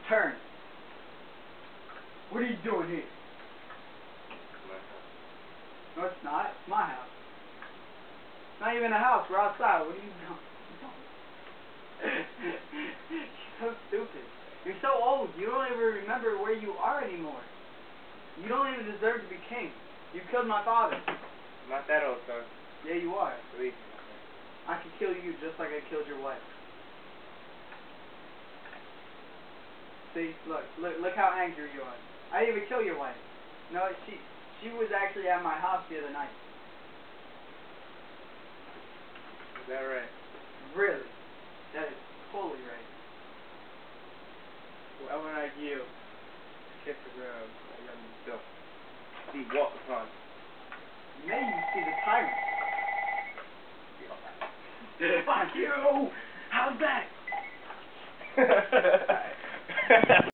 Turn. What are you doing here? No, it's not. It's my house. It's not even a house. We're outside. What are you doing? You're so stupid. You're so old. You don't even remember where you are anymore. You don't even deserve to be king. You killed my father. I'm not that old, son. Yeah, you are. Believe me. I could kill you just like I killed your wife. See, look how angry you are. I didn't even kill your wife. No, she was actually at my house the other night. Is that right? Really? That is totally right. Why would I yield? Kiss the ground. I young myself. Be walked upon. Maybe you see the tyrant. Fuck you! How's that?